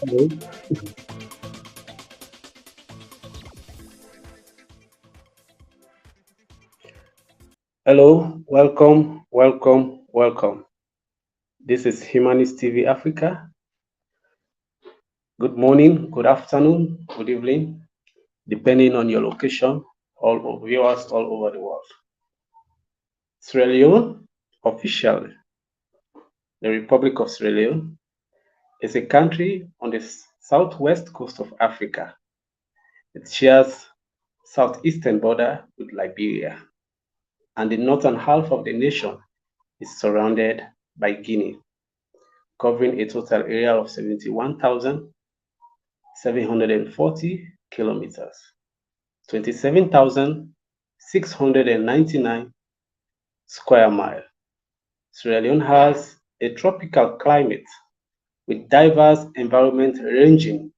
Hello. Hello, welcome. This is Humanist TV Africa. Good morning, good afternoon, good evening, depending on your location, all viewers all over the world. Sierra Leone, officially, the Republic of Sierra Leone, is a country on the southwest coast of Africa. It shares southeastern border with Liberia, and the northern half of the nation is surrounded by Guinea, covering a total area of 71,740 kilometers, 27,699 square miles. Sierra Leone has a tropical climate with diverse environment ranging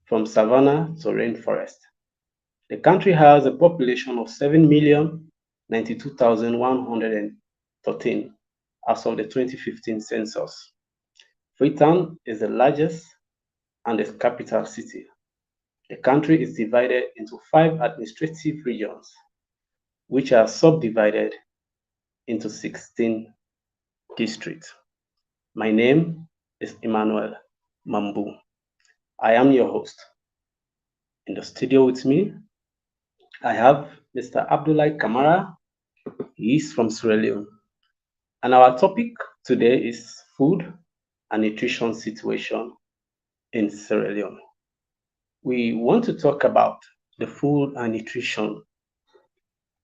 from savanna to rainforest. The country has a population of 7,092,113 as of the 2015 census. Freetown is the largest and the capital city. The country is divided into 5 administrative regions, which are subdivided into 16 districts. My name is Emmanuel Mambu. I am your host. In the studio with me, I have Mr. Abdulai Kamara. He is from Sierra Leone. And our topic today is food and nutrition situation in Sierra Leone. We want to talk about the food and nutrition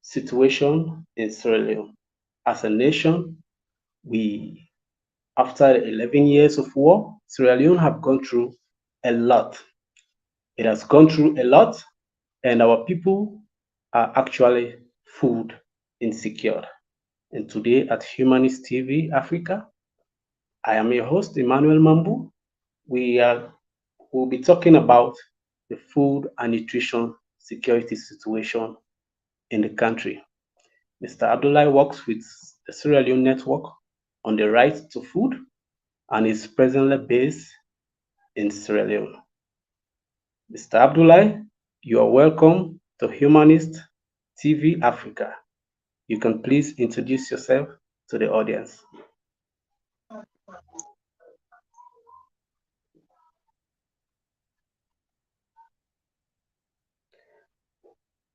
situation in Sierra Leone. As a nation, after 11 years of war, Sierra Leone have gone through a lot. It has gone through a lot, and our people are actually food insecure. And today at Humanist TV Africa, I am your host, Emmanuel Mambu. We'll be talking about the food and nutrition security situation in the country. Mr. Abdulai works with the Sierra Leone Network on the right to food and is presently based in Sierra Leone. Mr. Abdulai, you are welcome to Humanist TV Africa. You can please introduce yourself to the audience.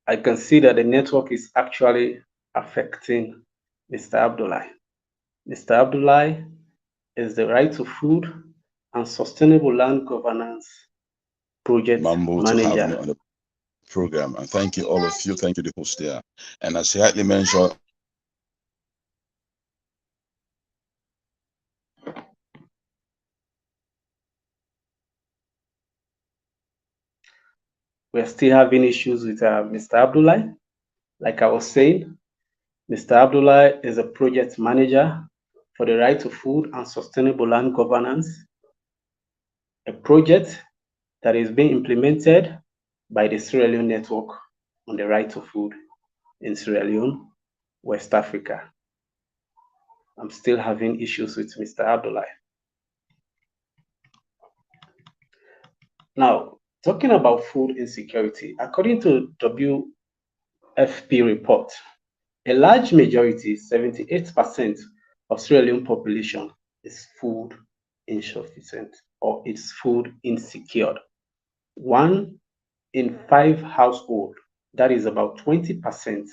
I can see that the network is actually affecting Mr. Abdulai. Mr. Abdulai is the Right to Food and Sustainable Land Governance Project Mambu to have me Manager. on the program. And thank you, all of you. Thank you, the host there. And as rightly mentioned, We're still having issues with Mr. Abdulai. Like I was saying, Mr. Abdulai is a project manager for the Right to Food and Sustainable Land Governance, a project that is being implemented by the Sierra Leone Network on the Right to Food in Sierra Leone, West Africa. I'm still having issues with Mr. Abdulai. Now, talking about food insecurity, according to WFP report, a large majority, 78% of Sierra Leone population is food insufficient or it's food insecure. 1 in 5 households, that is about 20%,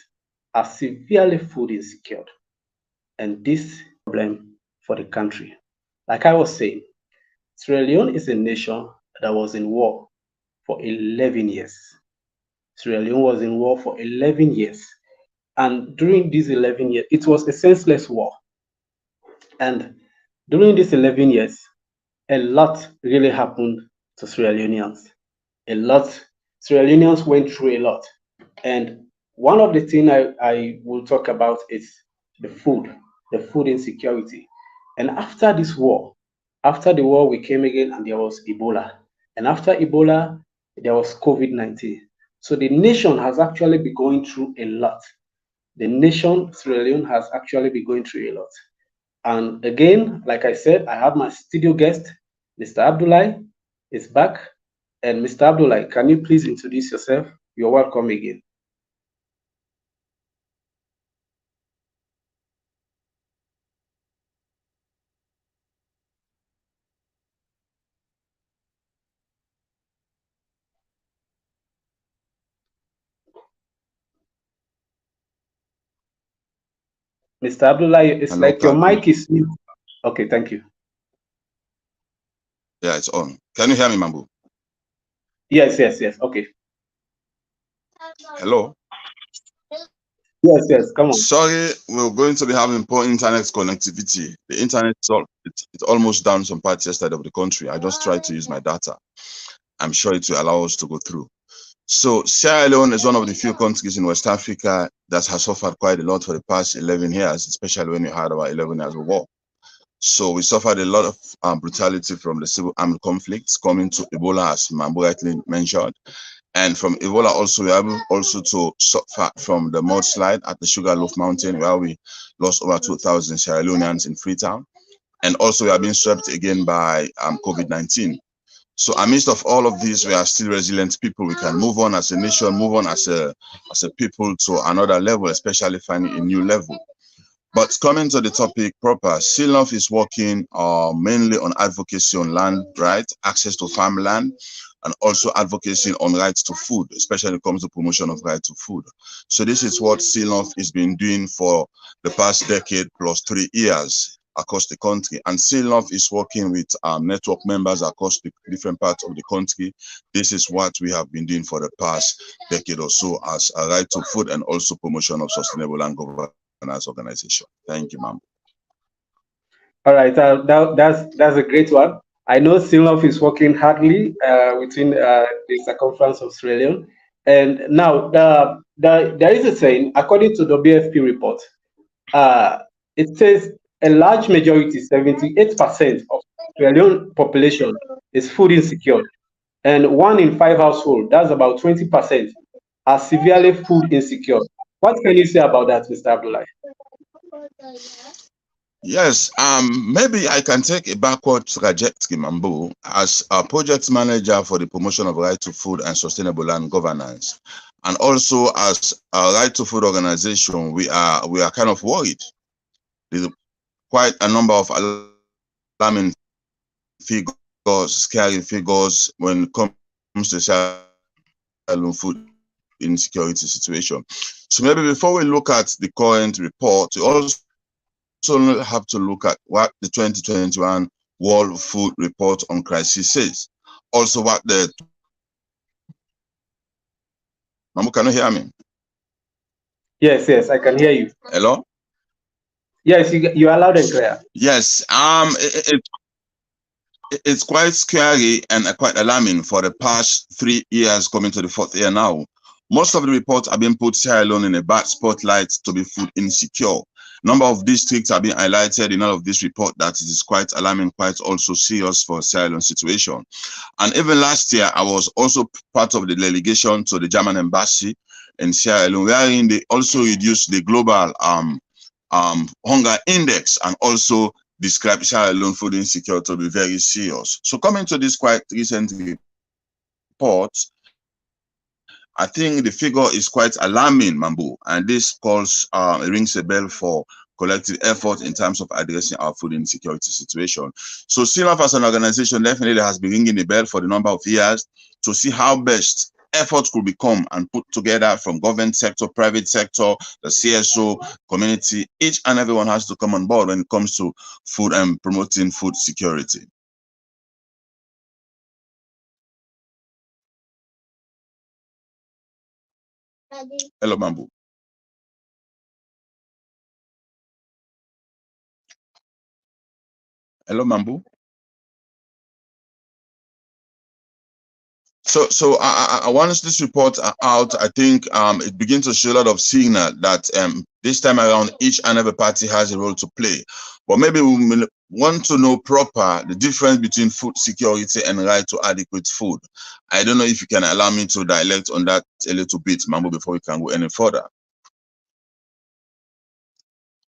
are severely food insecure. And this is a problem for the country. Like I was saying, Sierra Leone is a nation that was in war for 11 years. Sierra Leone was in war for 11 years. And during these 11 years, it was a senseless war. And during these 11 years, a lot really happened to Sierra Leoneans. A lot. Sierra Leoneans went through a lot. And one of the things I will talk about is the food insecurity. And after this war, after the war, we came again and there was Ebola. And after Ebola, there was COVID-19. So the nation has actually been going through a lot. The nation, Sierra Leone, has actually been going through a lot. And again, like I said, I have my studio guest, Mr. Abdulai. is back. And Mr. Abdulai, can you please introduce yourself? You're welcome again. Mr. Abdullah, it's Hello, like your mic is mute. Okay, thank you. Yeah, it's on. Can you hear me, Mambu? Yes, yes, yes. Okay. Hello? Yes, yes, come on. Sorry, we're going to be having poor internet connectivity. The internet is it's almost down some parts yesterday of the country. I just tried to use my data. I'm sure it will allow us to go through. So Sierra Leone is one of the few countries in West Africa that has suffered quite a lot for the past 11 years, especially when we had about 11 years of war. So we suffered a lot of brutality from the civil armed conflicts coming to Ebola, as Mambu rightly mentioned. And from Ebola also, we are able also to suffer from the mudslide at the Sugarloaf Mountain, where we lost over 2,000 Sierra Leoneans in Freetown. And also we are being swept again by COVID-19. So amidst of all of these, we are still resilient people. We can move on as a nation, move on as a people to another level, especially finding a new level. But coming to the topic proper, CILNOF is working mainly on advocacy on land rights, access to farmland, and also advocacy on rights to food, especially when it comes to promotion of right to food. So this is what CILNOF has been doing for the past decade plus 3 years across the country. And CILNOF is working with network members across the different parts of the country. This is what we have been doing for the past decade or so as a right to food and also promotion of sustainable land governance organization. Thank you, ma'am. All right, that's a great one. I know Sinlof is working hardly within the circumference of Sierra Leone. And now there is a saying, according to the WFP report, uh, it says a large majority, 78% of Sierra Leone population is food insecure. And 1 in 5 households, that's about 20%, are severely food insecure. What can you say about that, Mr. Abdullah? Yes, maybe I can take a backward trajectory, Mambu, as a project manager for the promotion of right to food and sustainable land governance. And also as a right to food organization, we are kind of worried. There's quite a number of alarming figures, scary figures when it comes to food insecurity situation. So maybe before we look at the current report, we also have to look at what the 2021 World Food Report on Crisis says. Also what the... Mamu, can you hear me? Yes, yes, I can hear you. Hello? Yes, you are loud and clear. Yes, it's quite scary and quite alarming for the past 3 years coming to the 4th year now. Most of the reports have been put Sierra Leone in a bad spotlight to be food insecure. Number of districts have been highlighted in all of this report that it is quite alarming, quite also serious for Sierra Leone situation. And even last year, I was also part of the delegation to the German embassy in Sierra Leone, wherein they also reduced the global hunger index and also describe Sierra Leone food insecurity to be very serious. So coming to this quite recent report, I think the figure is quite alarming, Mambu, and this calls rings a bell for collective effort in terms of addressing our food insecurity situation. So CILNOF as an organization definitely has been ringing the bell for the number of years to see how best efforts could become and put together from government sector, private sector, the CSO, community. Each and everyone has to come on board when it comes to food and promoting food security. Hello, Mambu. Hello, Mambu. So once this report out, I think it begins to show a lot of signal that this time around each and every party has a role to play. But maybe we want to know proper the difference between food security and right to adequate food. I don't know if you can allow me to dilate on that a little bit, Mambo, before we can go any further.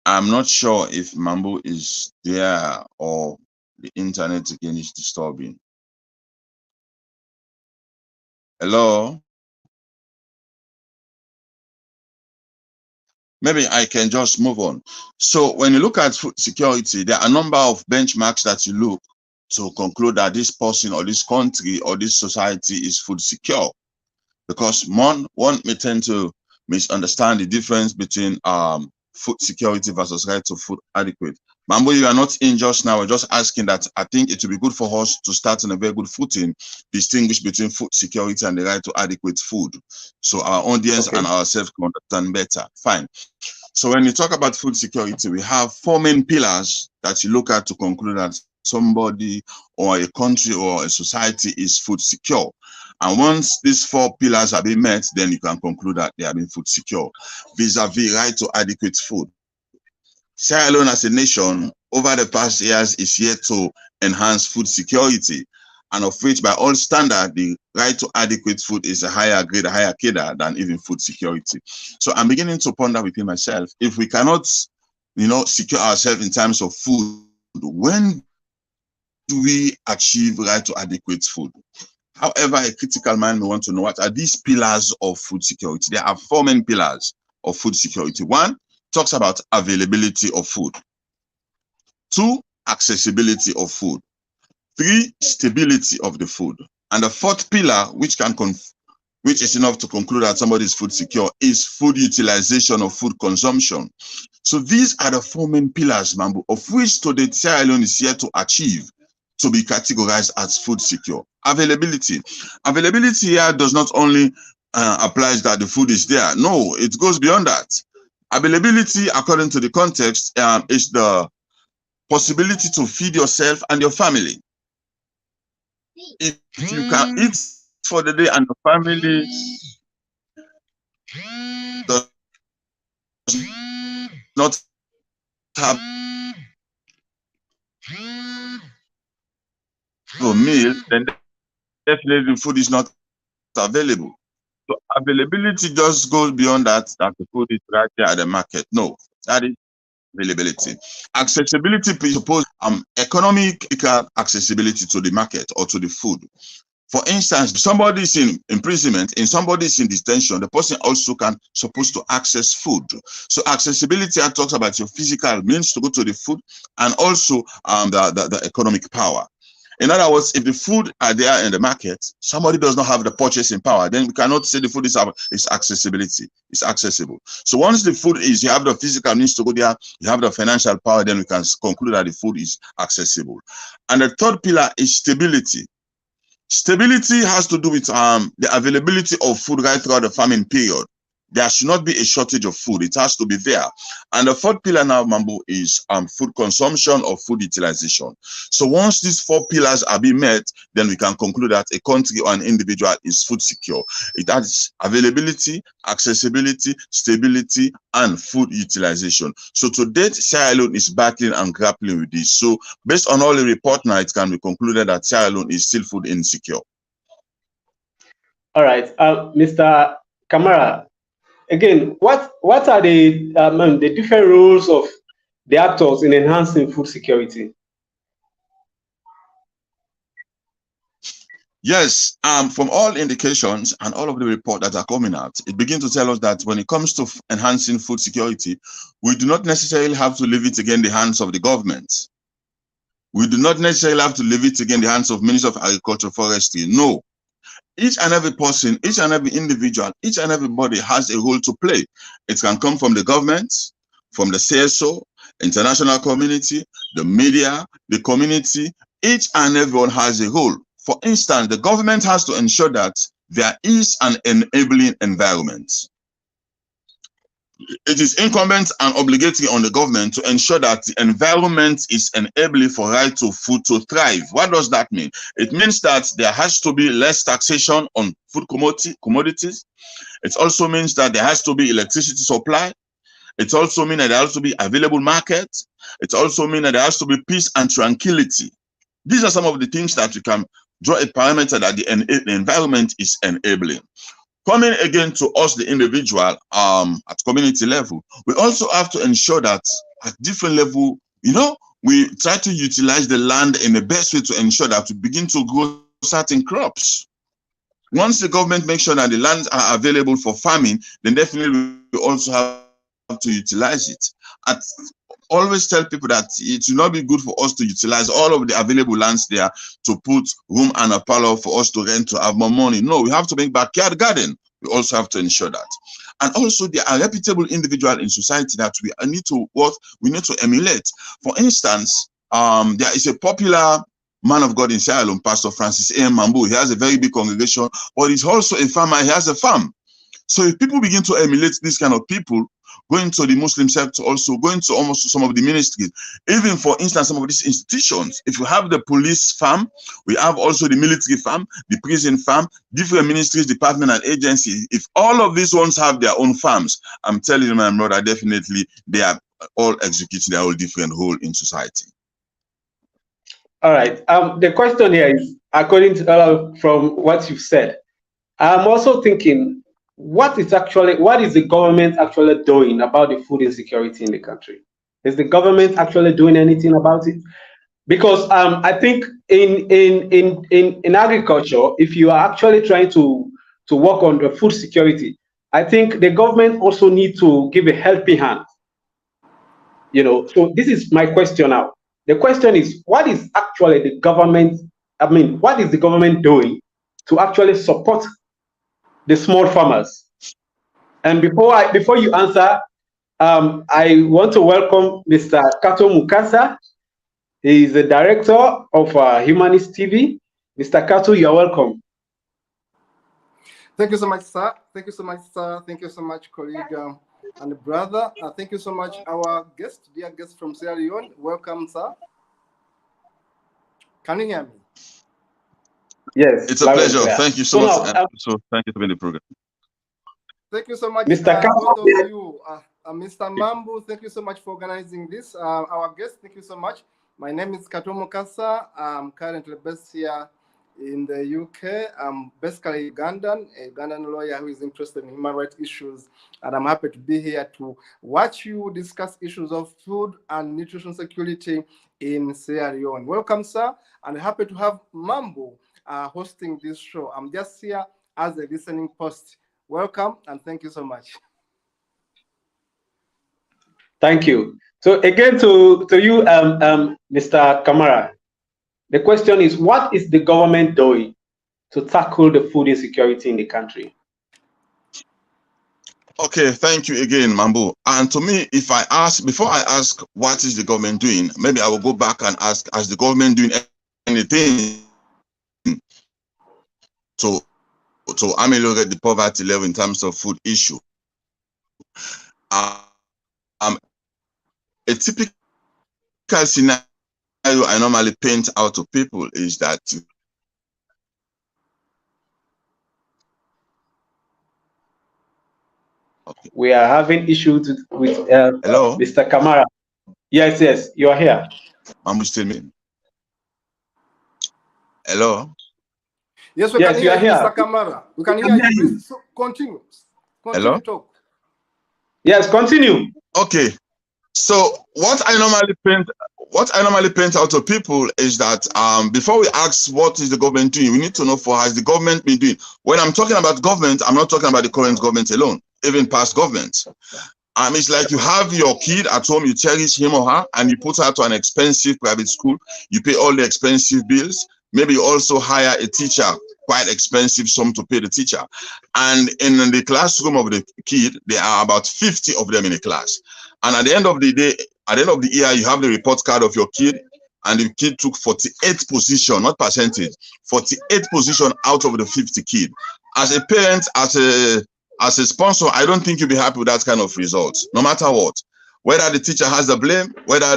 I'm not sure if Mambo is there or the internet again is disturbing. Hello? Maybe I can just move on. So when you look at food security, there are a number of benchmarks that you look to conclude that this person or this country or this society is food secure. Because one may tend to misunderstand the difference between food security versus right to food adequate. Mambu, you are not in just now. We're just asking that. I think it would be good for us to start on a very good footing, distinguish between food security and the right to adequate food, so our audience and ourselves can understand better. Fine. So when you talk about food security, we have four main pillars that you look at to conclude that somebody or a country or a society is food secure. And once these four pillars have been met, then you can conclude that they have been food secure. Vis-a-vis right to adequate food. Sierra Leone as a nation, over the past years, is yet to enhance food security, and of which, by all standards, the right to adequate food is a higher grade, a higher cadre than even food security. So I'm beginning to ponder within myself, if we cannot, secure ourselves in terms of food, when do we achieve right to adequate food? However, a critical mind may want to know, what are these pillars of food security? There are four main pillars of food security. One talks about availability of food. Two, accessibility of food. Three, stability of the food. And the fourth pillar, which is enough to conclude that somebody is food secure, is food utilization or food consumption. So these are the four main pillars, Mambu, of which today Sierra Leone is here to achieve to be categorized as food secure. Availability. Availability here does not only applies that the food is there. No, it goes beyond that. Availability, according to the context, is the possibility to feed yourself and your family. If you can eat for the day and the family does not have a meal, then definitely the food is not available. So availability just goes beyond that the food is right there at the market. No, that is availability. Accessibility presupposes economic accessibility to the market or to the food. For instance, if somebody is in imprisonment and somebody is in detention, the person also supposed to access food. So accessibility talks about your physical means to go to the food, and also the economic power. In other words, if the food are there in the market, somebody does not have the purchasing power, then we cannot say the food is accessibility. It's accessible. So once the food is, you have the physical means to go there, you have the financial power, then we can conclude that the food is accessible. And the third pillar is stability. Stability has to do with the availability of food right throughout the famine period. There should not be a shortage of food. It has to be there. And the fourth pillar now, Mambu, is food consumption or food utilization. So once these four pillars are being met, then we can conclude that a country or an individual is food secure. That is availability, accessibility, stability, and food utilization. So to date, Sierra Leone is battling and grappling with this. So based on all the report now, it can be concluded that Sierra Leone is still food insecure. All right, Mr. Kamara, again, what are the different roles of the actors in enhancing food security? Yes, from all indications and all of the reports that are coming out, it begins to tell us that when it comes to enhancing food security, we do not necessarily have to leave it again in the hands of the government. We do not necessarily have to leave it again in the hands of Minister of Agriculture, Forestry. No. Each and every person, each and every individual, each and everybody has a role to play. It can come from the government, from the CSO, international community, the media, the community. Each and everyone has a role. For instance, the government has to ensure that there is an enabling environment. It is incumbent and obligatory on the government to ensure that the environment is enabling for right to food to thrive. What does that mean? It means that there has to be less taxation on food commodities. It also means that there has to be electricity supply. It also means that there has to be available market. It also means that there has to be peace and tranquility. These are some of the things that we can draw a parameter that the environment is enabling. Coming again to us, the individual, at community level, we also have to ensure that at different level, we try to utilize the land in the best way to ensure that we begin to grow certain crops. Once the government makes sure that the lands are available for farming, then definitely we also have to utilize it. And always tell people that it will not be good for us to utilize all of the available lands there to put room and a parlor for us to rent to have more money. No, we have to make backyard garden. We also have to ensure that. And also there are reputable individuals in society that we need to emulate. For instance, there is a popular man of God in Sierra Leone, Pastor Francis A. Mambu. He has a very big congregation, but he's also a farmer. He has a farm. So if people begin to emulate these kind of people, going to the Muslim sector, also going to almost some of the ministries, even for instance, some of these institutions, if you have the police farm, we have also the military farm, the prison farm, different ministries, department and agencies. If all of these ones have their own farms, I'm telling you, my brother, definitely they are all executing their own different role in society. All right. The question here is, according to from what you've said, I'm also thinking, what is the government actually doing about the food insecurity in the country? Is the government actually doing anything about it? Because I think in agriculture, if you are actually trying to work on the food security, I think the government also need to give a helping hand. You know, so this is my question now. The question is, what is actually the government? I mean, what is the government doing to actually support the small farmers? And before you answer, I want to welcome Mr. Kato Mukasa. He is the director of Humanist TV. Mr. Kato, you are welcome. Thank you so much, sir. Thank you so much, sir. Thank you so much, colleague and brother. Thank you so much, our guest, dear guest from Sierra Leone. Welcome, sir. Can you hear me? Yes. It's a pleasure. Thank you so much. So thank you for being the program. Thank you so much, Mr. both of you. Mr. Mambu, thank you so much for organizing this. Our guest, thank you so much. My name is Kato Mukasa. I'm currently based here in the UK. I'm basically Ugandan, a Ugandan lawyer who is interested in human rights issues. And I'm happy to be here to watch you discuss issues of food and nutrition security in Sierra Leone. Welcome, sir. And happy to have Mambu hosting this show. I'm just here as a listening post. Welcome and thank you so much. Thank you. So again, to you, Mr. Kamara, the question is, what is the government doing to tackle the food insecurity in the country? Okay, thank you again, Mambu. And to me, before I ask what is the government doing, maybe I will go back and ask, is the government doing anything to ameliorate the poverty level in terms of food issue? A typical scenario I normally paint out to people is that we are having issues with hello, Mr. Kamara. Yes, you are here. I'm still me. Hello. Yes, we can hear you, Mr. Kamara. We can hear you. Please continue. Hello. Talk. Yes, continue. Okay. So what I normally paint out to people is that before we ask what is the government doing, we need to know has the government been doing. When I'm talking about government, I'm not talking about the current government alone, even past governments. It's like you have your kid at home, you cherish him or her, and you put her to an expensive private school. You pay all the expensive bills. Maybe you also hire a teacher, quite expensive sum to pay the teacher. And in the classroom of the kid, there are about 50 of them in a class. And at the end of the day, at the end of the year, you have the report card of your kid, and the kid took 48 position, not percentage, 48 position out of the 50 kid. As a parent, as a sponsor, I don't think you'll be happy with that kind of results, no matter what. Whether the teacher has the blame, whether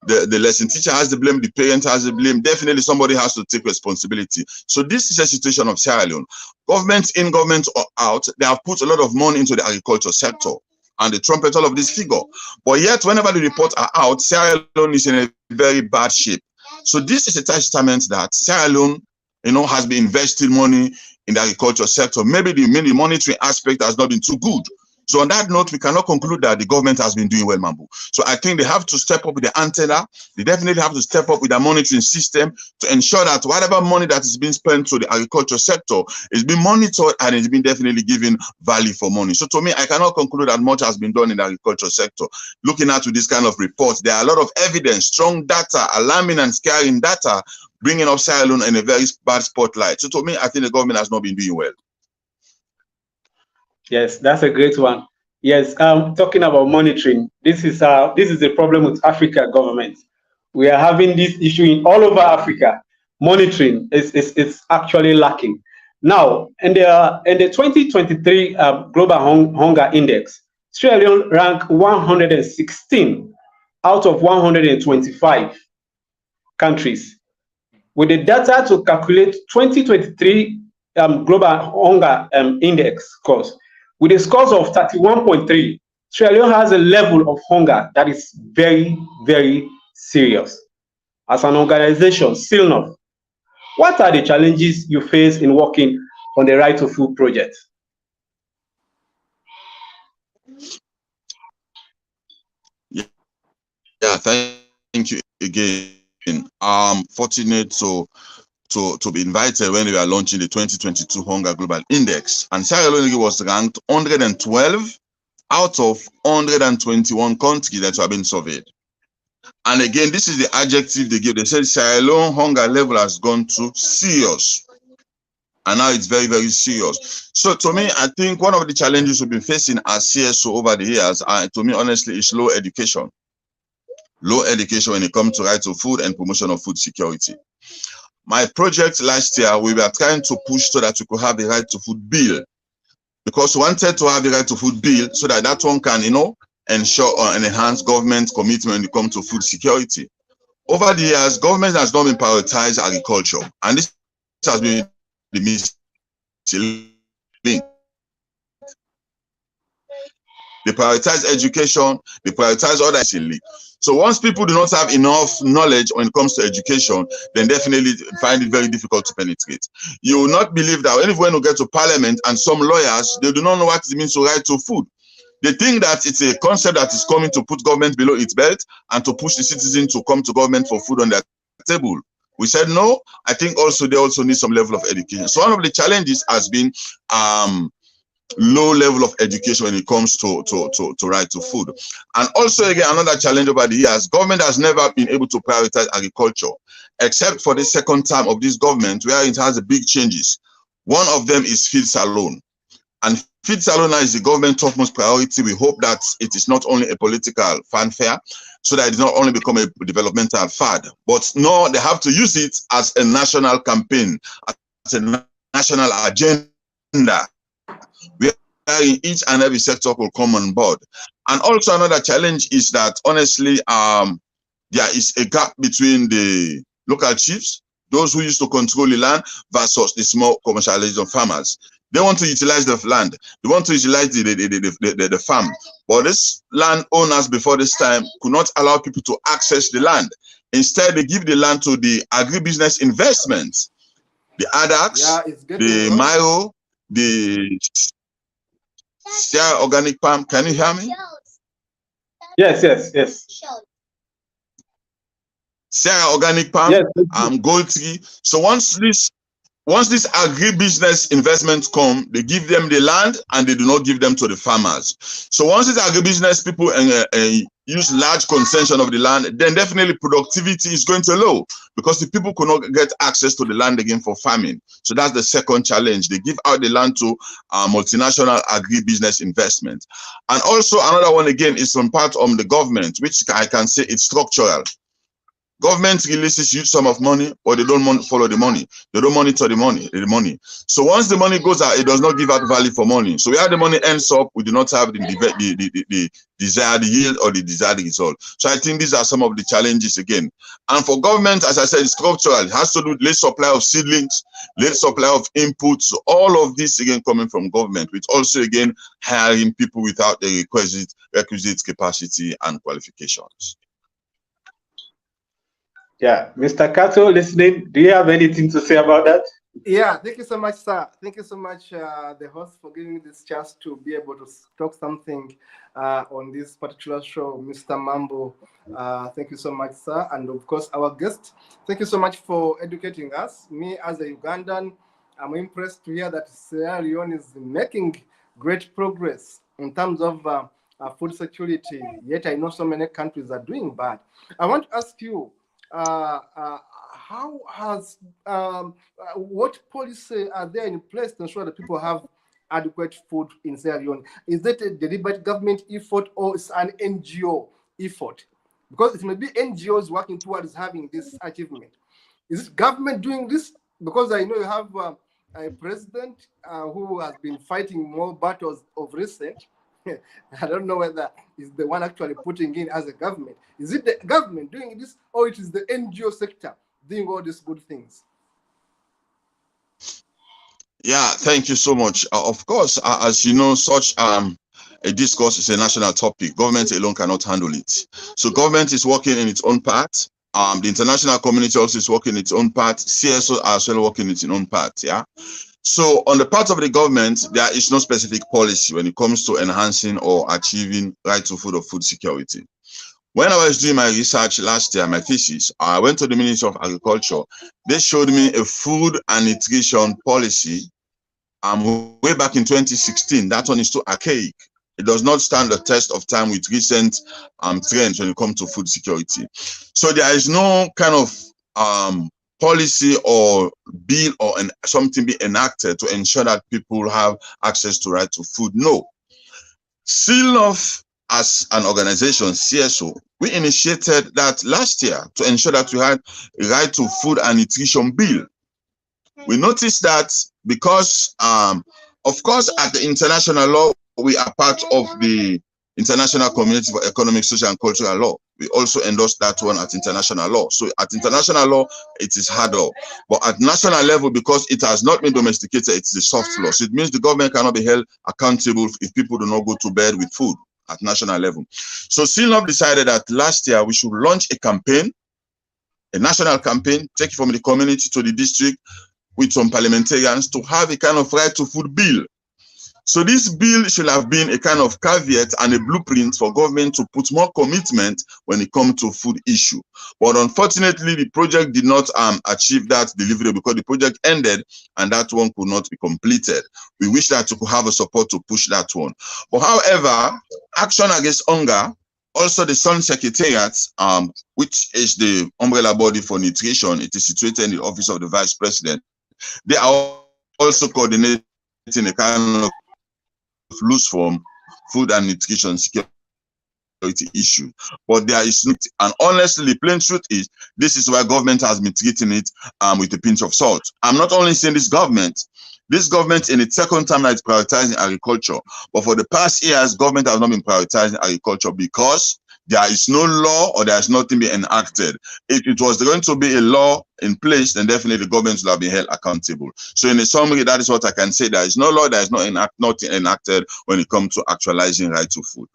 the lesson teacher has the blame, the parent has the blame, definitely somebody has to take responsibility. So this is a situation of Sierra Leone. Government in, government out, they have put a lot of money into the agriculture sector, and they trumpet all of this figure. But yet, whenever the reports are out, Sierra Leone is in a very bad shape. So this is a testament that Sierra Leone, has been investing money in the agriculture sector. Maybe the monetary aspect has not been too good. So on that note, we cannot conclude that the government has been doing well, Mambu. So I think they have to step up with the antenna. They definitely have to step up with the monitoring system to ensure that whatever money that is being spent to the agriculture sector is being monitored and is being definitely given value for money. So to me, I cannot conclude that much has been done in the agriculture sector. Looking at this kind of reports, there are a lot of evidence, strong data, alarming and scaring data, bringing up Sierra Leone in a very bad spotlight. So to me, I think the government has not been doing well. Yes, that's a great one. Yes, talking about monitoring, this is a problem with Africa government. We are having this issue in all over Africa. Monitoring is actually lacking. Now, in the 2023 Global Hunger Index, Sierra Leone ranked 116 out of 125 countries. With the data to calculate 2023 Global Hunger Index scores, with a scores of 31.3, Sierra Leone has a level of hunger that is very, very serious. As an organization, still not. What are the challenges you face in working on the Right to Food project? Yeah, thank you again. I'm fortunate to be invited when we were launching the 2022 Hunger Global Index, and Sierra Leone was ranked 112 out of 121 countries that have been surveyed. And again, this is the adjective they give. They said Sierra Leone hunger level has gone to serious. And now it's very, very serious. So to me, I think one of the challenges we've been facing as CSO over the years, to me, honestly, is low education. Low education when it comes to right to food and promotion of food security. My project last year, we were trying to push so that we could have a right to food bill, because we wanted to have a right to food bill so that that one can, ensure and enhance government commitment when it comes to food security. Over the years, government has not been prioritized agriculture, and this has been the missing link. They prioritize education, they prioritize other things. So once people do not have enough knowledge when it comes to education, then definitely find it very difficult to penetrate. You will not believe that when we get to parliament and some lawyers, they do not know what it means to right to food. They think that it's a concept that is coming to put government below its belt and to push the citizens to come to government for food on their table. We said no. I think also they also need some level of education. So one of the challenges has been low level of education when it comes to right to food. And also again, another challenge over the years, government has never been able to prioritize agriculture, except for the second term of this government, where it has big changes. One of them is feed salon. And feed salon is the government's topmost priority. We hope that it is not only a political fanfare, so that it does not only become a developmental fad, but no, they have to use it as a national campaign, as a national agenda, where in each and every sector will come on board. And also another challenge is that, honestly, there is a gap between the local chiefs, those who used to control the land, versus the small commercialization farmers. They want to utilize the land. They want to utilize the farm. But these land owners before this time could not allow people to access the land. Instead, they give the land to the agribusiness investments, the ADAX, the MIRO, the Sierra Organic Palm. Can you hear me? Yes. Sierra Organic Palm, yes. Gold Tree. So once these agribusiness investments come, they give them the land and they do not give them to the farmers. So once these agribusiness people use large concession of the land, then definitely productivity is going to low, because the people could not get access to the land again for farming. So that's the second challenge. They give out the land to multinational agribusiness investment. And also another one again is some part of the government, which I can say it's structural. Government releases huge sum of money, but they don't follow the money. They don't monitor the money. So once the money goes out, it does not give out value for money. So where the money ends up, we do not have the desired yield or the desired result. So I think these are some of the challenges again. And for government, as I said, it's structural. It has to do with late supply of seedlings, late supply of inputs. So all of this again coming from government, which also again hiring people without the requisite capacity and qualifications. Yeah, Mr. Kato, listening, do you have anything to say about that? Yeah, thank you so much, sir. Thank you so much, the host, for giving me this chance to be able to talk something on this particular show, Mr. Mambu. Thank you so much, sir. And of course, our guest, thank you so much for educating us. Me, as a Ugandan, I'm impressed to hear that Sierra Leone is making great progress in terms of food security. Yet I know so many countries are doing bad. I want to ask you, uh, uh, how has what policy are there in place to ensure that people have adequate food in Sierra Leone? Is that a deliberate government effort or is an NGO effort? Because it may be NGOs working towards having this achievement. Is it government doing this? Because I know you have a president who has been fighting more battles of recent. I don't know whether is the one actually putting in as a government. Is it the government doing this, or it is the NGO sector doing all these good things? Yeah, thank you so much. Of course, as you know, such a discourse is a national topic. Government alone cannot handle it. So government is working in its own part. The international community also is working its own part. CSO are as well working its own part. Yeah. So on the part of the government, there is no specific policy when it comes to enhancing or achieving right to food or food security. When I was doing my research last year, my thesis, I went to the Ministry of Agriculture. They showed me a food and nutrition policy way back in 2016. That one is too archaic. It does not stand the test of time with recent trends when it comes to food security. So there is no kind of policy or bill or something be enacted to ensure that people have access to right to food. No. SEALOF as an organization, CSO, we initiated that last year to ensure that we had a right to food and nutrition bill. We noticed that because, of course, at the international law, we are part of the International Community for Economic, Social, and Cultural Law. We also endorse that one at international law. So at international law, it is hard law. But at national level, because it has not been domesticated, it's the soft law. So it means the government cannot be held accountable if people do not go to bed with food at national level. So CNOB decided that last year we should launch a campaign, a national campaign, take it from the community to the district, with some parliamentarians to have a kind of right to food bill. So this bill should have been a kind of caveat and a blueprint for government to put more commitment when it comes to food issue. But unfortunately, the project did not achieve that delivery because the project ended and that one could not be completed. We wish that we could have a support to push that one. But however, Action Against Hunger, also the Sun Secretariat, which is the umbrella body for nutrition, it is situated in the office of the Vice President. They are also coordinating a kind of loose form food and nutrition security issue. But there is not, and honestly, the plain truth is, this is why government has been treating it with a pinch of salt. I'm not only saying this government in its second term is prioritizing agriculture, but for the past years, government has not been prioritizing agriculture because there is no law or there is nothing being enacted. If it was going to be a law in place, then definitely the government will have been held accountable. So in a summary, that is what I can say. There is no law, there is nothing enacted when it comes to actualizing right to food.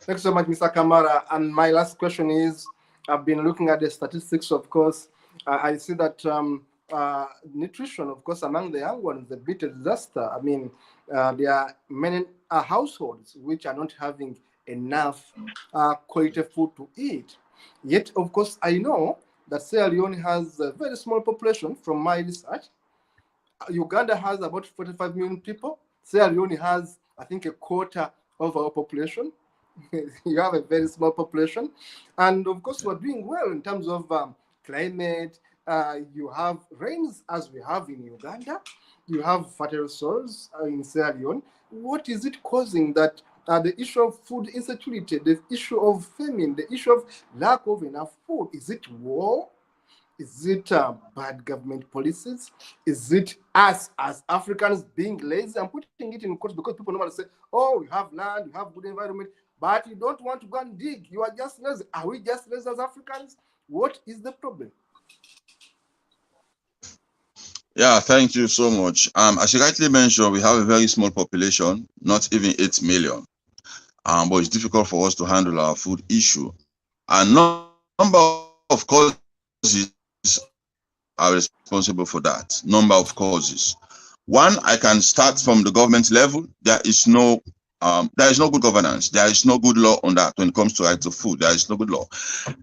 Thanks so much, Mr. Kamara. And my last question is, I've been looking at the statistics, of course. I see that nutrition, of course, among the young ones is a bit of a disaster. I mean, there are many households which are not having enough quality food to eat. Yet, of course, I know that Sierra Leone has a very small population from my research. Uganda has about 45 million people. Sierra Leone has, I think, a quarter of our population. You have a very small population. And of course, we're doing well in terms of climate. You have rains as we have in Uganda. You have fertile soils in Sierra Leone. What is it causing that the issue of food insecurity, the issue of famine, the issue of lack of enough food? Is it war? Is it bad government policies? Is it us as Africans being lazy? I'm putting it in quotes because people normally say, oh, you have land, you have good environment, but you don't want to go and dig. You are just lazy. Are we just lazy as Africans? What is the problem? Yeah, thank you so much. As you rightly mentioned, we have a very small population, not even 8 million. But it's difficult for us to handle our food issue. A number of causes are responsible for that. Number of causes. One, I can start from the government level. There is no good governance. There is no good law on that when it comes to right to food. There is no good law.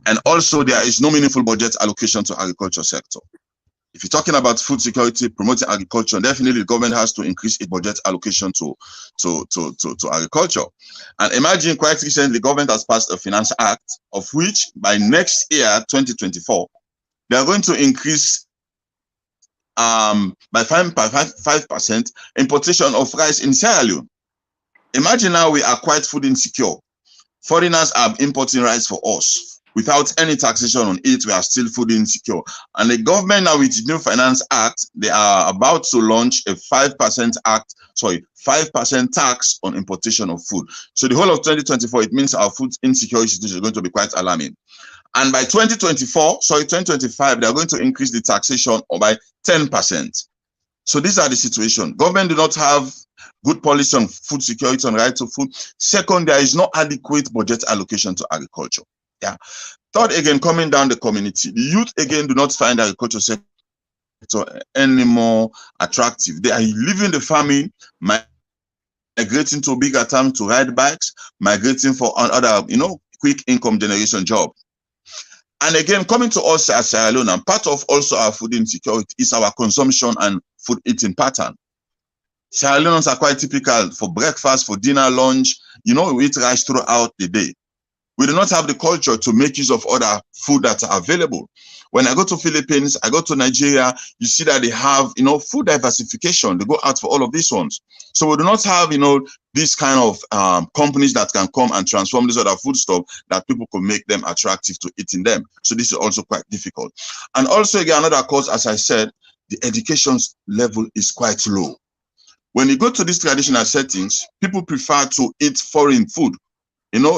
And also there is no meaningful budget allocation to agriculture sector. If you're talking about food security, promoting agriculture, definitely the government has to increase its budget allocation to agriculture. And imagine quite recently, the government has passed a finance act of which by next year, 2024, they are going to increase by 5% importation of rice in Sierra Leone. Imagine now we are quite food insecure. Foreigners are importing rice for us. Without any taxation on it, we are still food insecure. And the government now with the new finance act, they are about to launch a 5% tax on importation of food. So the whole of 2024, it means our food insecurity situation is going to be quite alarming. And by 2025, they are going to increase the taxation by 10%. So these are the situation. Government do not have good policy on food security and right to food. Second, there is no adequate budget allocation to agriculture. Yeah. Third, again, coming down the community, the youth again do not find the agriculture sector any more attractive. They are leaving the farming, migrating to bigger towns to ride bikes, migrating for other, quick income generation job. And again, coming to us as Sierra Leone, and part of also our food insecurity is our consumption and food eating pattern. Sierra Leoneans are quite typical for breakfast, for dinner, lunch. We eat rice throughout the day. We do not have the culture to make use of other food that are available. When I go to Philippines, I go to Nigeria, you see that they have, food diversification. They go out for all of these ones. So we do not have, these kind of companies that can come and transform this other food stuff that people could make them attractive to eating them. So this is also quite difficult. And also again, another cause, as I said, the education level is quite low. When you go to these traditional settings, people prefer to eat foreign food,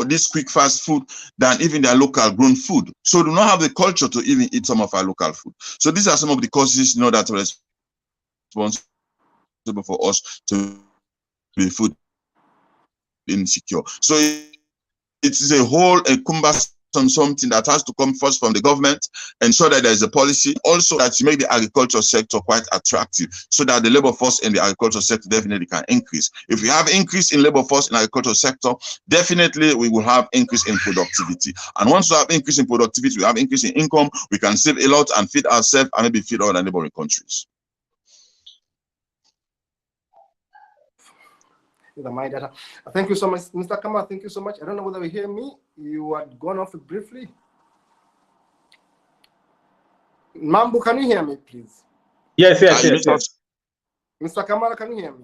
this quick fast food, than even their local grown food. So do not have the culture to even eat some of our local food. So these are some of the causes, that are responsible for us to be food insecure. So it is a cumbersome something that has to come first from the government, ensure that there is a policy, also that you make the agriculture sector quite attractive, so that the labor force in the agriculture sector definitely can increase. If we have increase in labor force in the agriculture sector, definitely we will have increase in productivity. And once we have increase in productivity, we have increase in income, we can save a lot and feed ourselves and maybe feed other neighboring countries. My data. Thank you so much, Mr. Kamara. Thank you so much. I don't know whether you hear me. You had gone off briefly. Mambu, can you hear me, please? Yes. Mr. Kamara, can you hear me?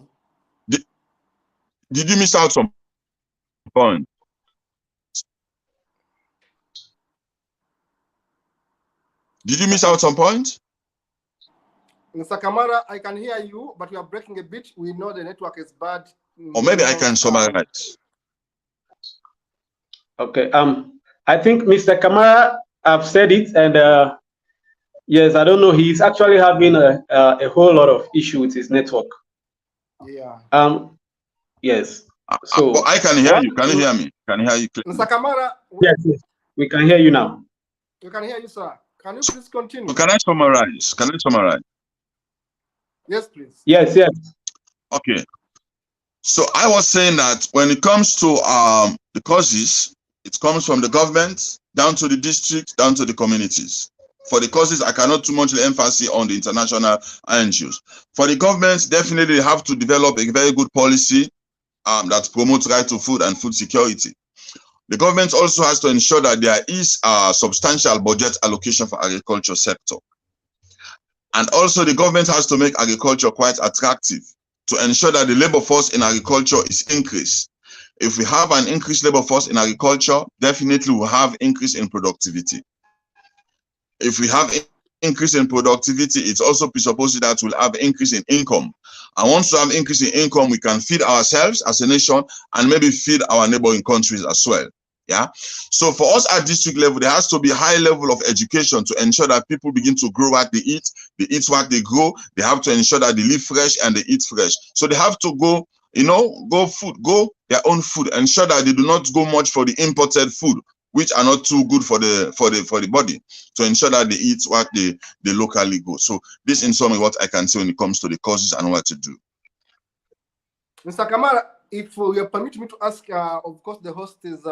Did you miss out some point? Did you miss out some point? Mr. Kamara, I can hear you, but you are breaking a bit. We know the network is bad. Or maybe I can summarize. Okay. I think Mr. Kamara have said it, and yes, I don't know. He's actually having a whole lot of issue with his network. Yeah. Yes. So I can hear you. Can you hear me? Can you hear you? Mr. Kamara. Yes, we can hear you now. We can hear you, sir. Can you please continue? So can I summarize? Yes, please. Yes. Okay. So I was saying that when it comes to the causes, it comes from the government down to the district, down to the communities. For the causes, I cannot too much emphasis on the international NGOs. For the governments, definitely they have to develop a very good policy that promotes right to food and food security. The government also has to ensure that there is a substantial budget allocation for agriculture sector. And also the government has to make agriculture quite attractive to ensure that the labor force in agriculture is increased. If we have an increased labor force in agriculture, definitely we'll have increase in productivity. If we have increase in productivity, it's also presupposed that we'll have increase in income. And once we have increase in income, we can feed ourselves as a nation and maybe feed our neighboring countries as well. Yeah. So for us at district level, there has to be a high level of education to ensure that people begin to grow what they eat what they grow. They have to ensure that they live fresh and they eat fresh. So they have to go their own food, ensure that they do not go much for the imported food. which are not too good for the body, to ensure that they eat what they locally go. So this in sum is what I can say when it comes to the causes and what to do. Mr. Kamara, if you permit me to ask, of course, the host is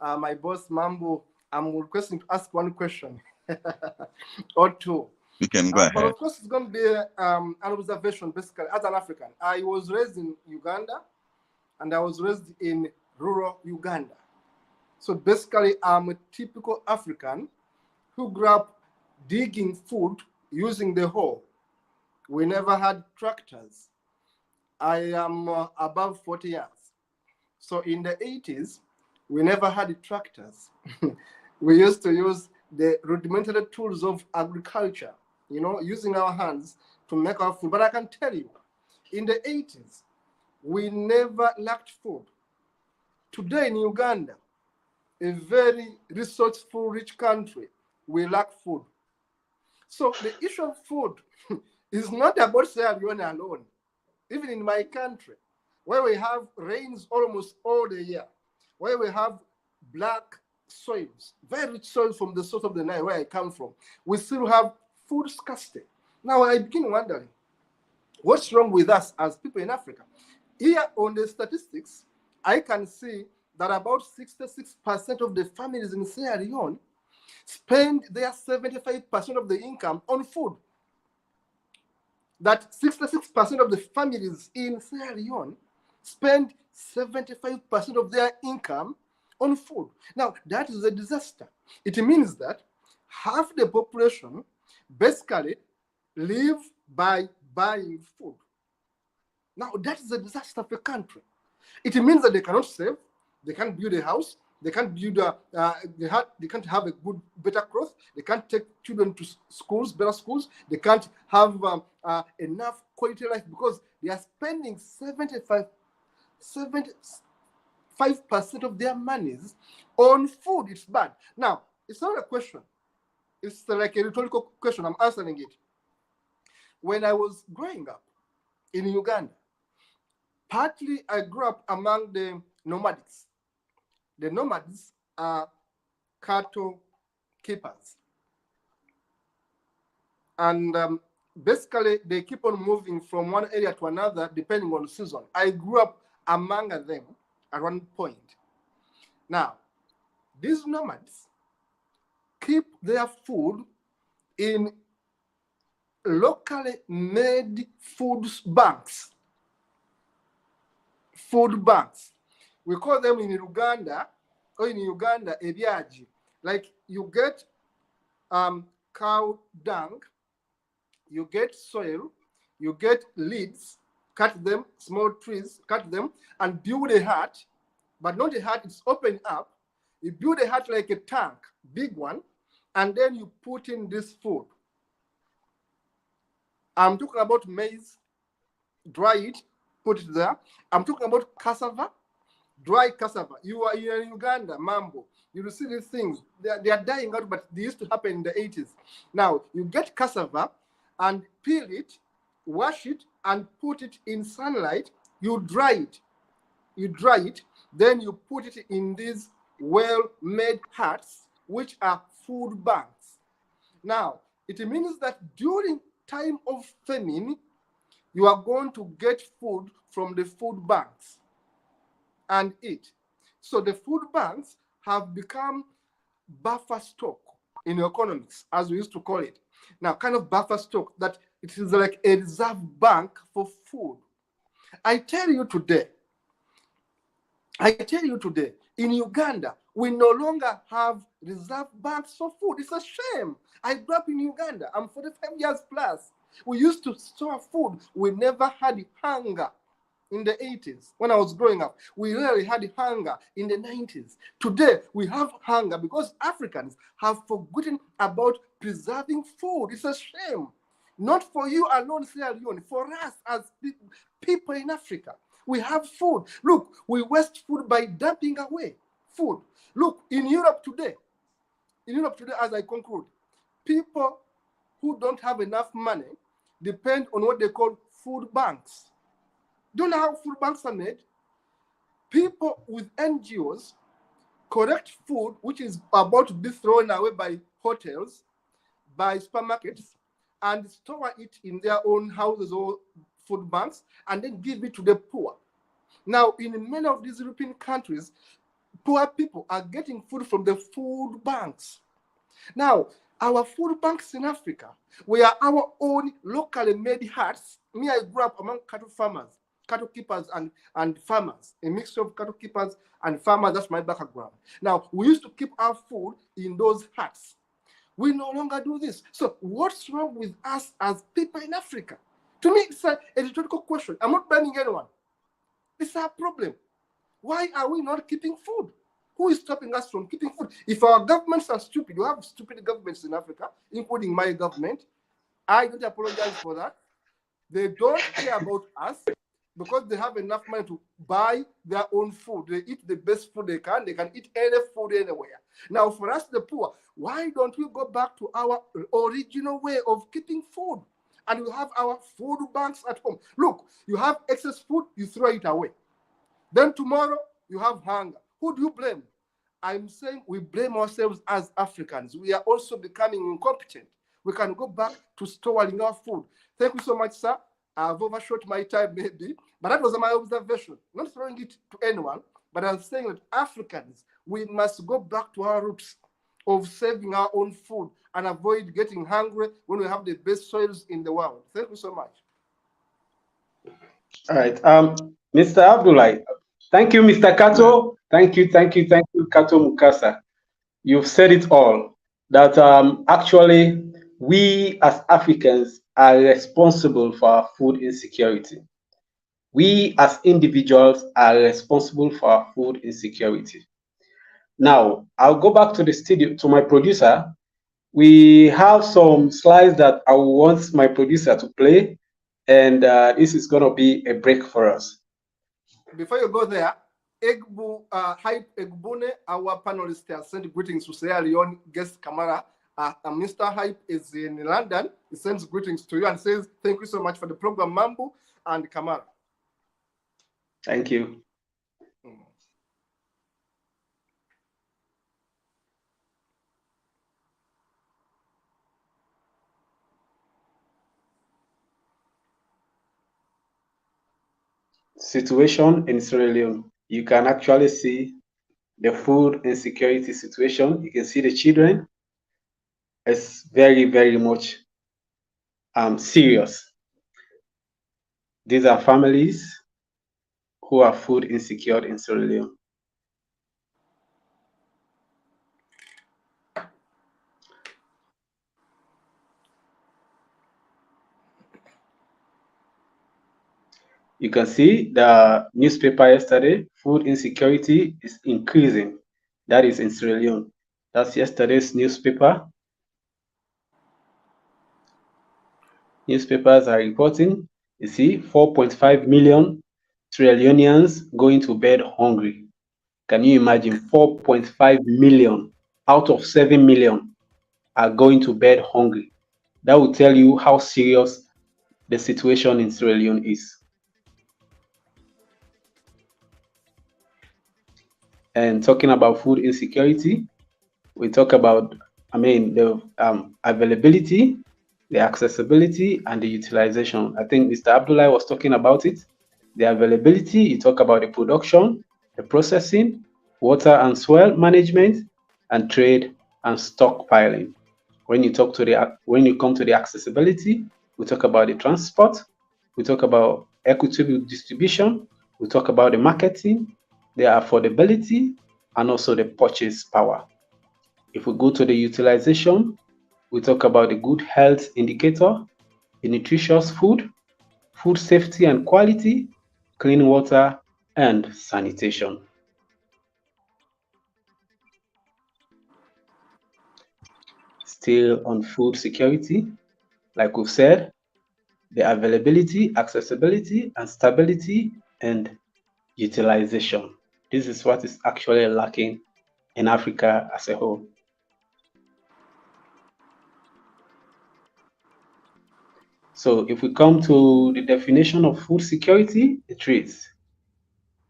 my boss, Mambu. I'm requesting to ask one question or two. You can go ahead. But of course, it's going to be an observation, basically, as an African. I was raised in Uganda, and I was raised in rural Uganda. So basically, I'm a typical African who grew up digging food using the hoe. We never had tractors. I am above 40 years. So in the 80s, we never had tractors. We used to use the rudimentary tools of agriculture, you know, using our hands to make our food. But I can tell you, in the 80s, we never lacked food. Today in Uganda, a very resourceful, rich country, we lack food. So the issue of food is not about Sierra Leone alone. Even in my country, where we have rains almost all the year, where we have black soils, very rich soil from the source of the Nile, where I come from, we still have food scarcity. Now I begin wondering, what's wrong with us as people in Africa? Here on the statistics, I can see that about 66% of the families in Sierra Leone spend their 75% of the income on food. That 66% of the families in Sierra Leone spend 75% of their income on food. Now, that is a disaster. It means that half the population basically live by buying food. Now, that is a disaster for a country. It means that they cannot save, they can't build a house, they can't build they can't have a good, better clothes, they can't take children to schools, better schools, they can't have enough quality life because they are spending 75% of their monies on food. It's bad. Now, it's not a question. It's like a rhetorical question. I'm answering it. When I was growing up in Uganda, partly I grew up among the nomadics. The nomads are cattle keepers. And basically, they keep on moving from one area to another depending on the season. I grew up among them at one point. Now, these nomads keep their food in locally made food banks. Food banks. We call them in Uganda, ebyaji. Like you get cow dung, you get soil, you get leaves, cut them, small trees, cut them, and build a hut, but not a hut, it's open up. You build a hut like a tank, big one, and then you put in this food. I'm talking about maize, dry it, put it there. I'm talking about cassava, dry cassava. You are in Uganda, Mambu. You will see these things. They are dying out, but they used to happen in the 80s. Now, you get cassava and peel it, wash it, and put it in sunlight. You dry it. You dry it. Then you put it in these well-made huts, which are food banks. Now, it means that during time of famine, you are going to get food from the food banks and eat. So the food banks have become buffer stock in economics, as we used to call it. Now, kind of buffer stock that it is like a reserve bank for food. I tell you today, in Uganda, we no longer have reserve banks for food. It's a shame. I grew up in Uganda. I'm 45 years plus. We used to store food. We never had hunger in the 80s when I was growing up. We rarely had hunger in the 90s. Today, we have hunger because Africans have forgotten about preserving food. It's a shame. Not for you alone, Sierra Leone, for us as people in Africa. We have food. Look, we waste food by dumping away food. Look, in Europe today, as I conclude, people who don't have enough money depend on what they call food banks. Do you know how food banks are made? People with NGOs correct food which is about to be thrown away by hotels, by supermarkets, and store it in their own houses or food banks, and then give it to the poor. Now, in many of these European countries, poor people are getting food from the food banks. Now, our food banks in Africa, we are our own locally made huts. Me, I grew up among cattle farmers, cattle keepers and farmers, a mixture of cattle keepers and farmers. That's my background. Now, we used to keep our food in those huts. We no longer do this. So what's wrong with us as people in Africa? To me, it's a rhetorical question. I'm not blaming anyone. It's our problem. Why are we not keeping food? Who is stopping us from keeping food? If our governments are stupid, you have stupid governments in Africa, including my government. I don't apologize for that. They don't care about us because they have enough money to buy their own food. They eat the best food they can. They can eat any food anywhere. Now, for us, the poor, why don't we go back to our original way of keeping food? And we have our food banks at home. Look, you have excess food, you throw it away. Then tomorrow, you have hunger. Who do you blame? I'm saying we blame ourselves as Africans. We are also becoming incompetent. We can go back to storing our food. Thank you so much, sir. I've overshot my time maybe, but that was my observation. Not throwing it to anyone, but I'm saying that Africans, we must go back to our roots of saving our own food and avoid getting hungry when we have the best soils in the world. Thank you so much. All right. Mr. Abdulai, thank you, Mr. Kato. Thank you, Kato Mukasa. You've said it all. That actually we as Africans are responsible for our food insecurity. We as individuals are responsible for our food insecurity. Now, I'll go back to the studio to my producer. We have some slides that I want my producer to play, and this is going to be a break for us. Before you go there, Hype Egbune, our panelist, has sent greetings to Sierra Leone guest Kamara. Mr. Hype is in London. He sends greetings to you and says, thank you so much for the program, Mambu and Kamara. Thank you. Situation in Sierra Leone. You can actually see the food insecurity situation. You can see the children. It's very, very much serious. These are families who are food insecure in Sierra Leone. You can see the newspaper yesterday, food insecurity is increasing. That is in Sierra Leone. That's yesterday's newspaper. Newspapers are reporting, you see, 4.5 million Sierra Leoneans going to bed hungry. Can you imagine? 4.5 million out of 7 million are going to bed hungry. That will tell you how serious the situation in Sierra Leone is. And talking about food insecurity, we talk about, the availability, the accessibility, and the utilization. I think Mr. Abdulai was talking about it. The availability, you talk about the production, the processing, water and soil management, and trade and stockpiling. When you come to the accessibility, we talk about the transport, we talk about equitable distribution, we talk about the marketing, the affordability, and also the purchase power. If we go to the utilization, we talk about the good health indicator, the nutritious food, food safety and quality, clean water, and sanitation. Still on food security, like we've said, the availability, accessibility, and stability, and utilization. This is what is actually lacking in Africa as a whole. So if we come to the definition of food security, it reads,